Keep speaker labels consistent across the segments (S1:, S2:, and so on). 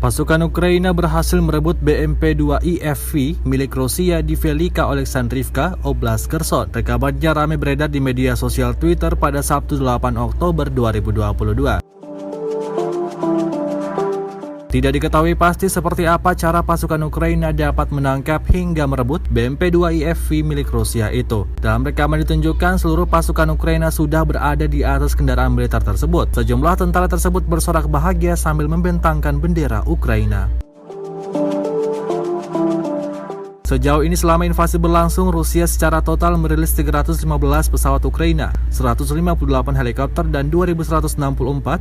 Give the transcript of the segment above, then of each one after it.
S1: Pasukan Ukraina berhasil merebut BMP-2 milik Rusia di Velika Oleksandrivka, Oblast Kherson. Rekamannya ramai beredar di media sosial Twitter pada Sabtu 8 Oktober 2022. Tidak diketahui pasti seperti apa cara pasukan Ukraina dapat menangkap hingga merebut BMP-2 milik Rusia itu. Dalam rekaman ditunjukkan seluruh pasukan Ukraina sudah berada di atas kendaraan militer tersebut. Sejumlah tentara tersebut bersorak bahagia sambil membentangkan bendera Ukraina. Sejauh ini selama invasi berlangsung, Rusia secara total merilis 315 pesawat Ukraina, 158 helikopter dan 2.164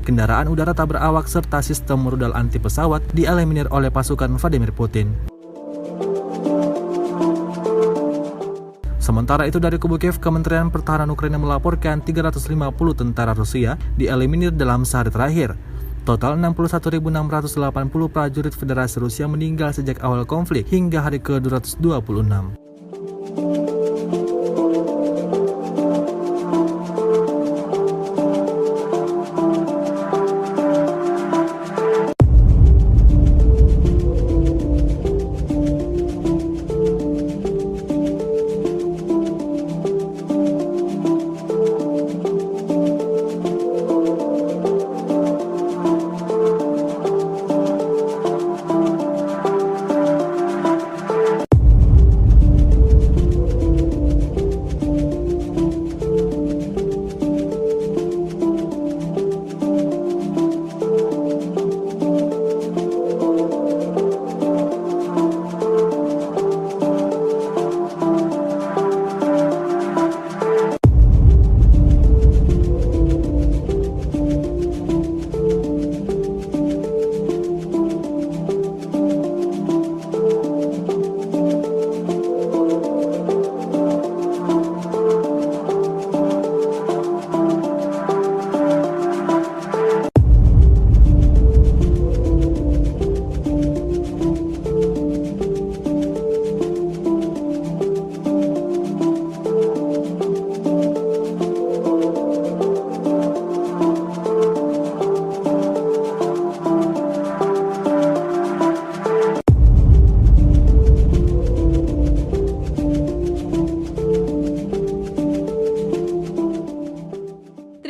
S1: kendaraan udara tak berawak serta sistem rudal anti pesawat dieliminir oleh pasukan Vladimir Putin. Sementara itu dari kubu Kiev, Kementerian Pertahanan Ukraina melaporkan 350 tentara Rusia dieliminir dalam sehari terakhir. Total 61.680 prajurit Federasi Rusia meninggal sejak awal konflik hingga hari ke-226.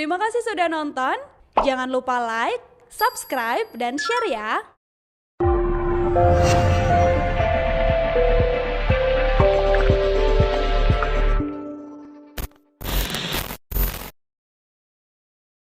S2: Terima kasih sudah nonton, jangan lupa like, subscribe, dan share ya!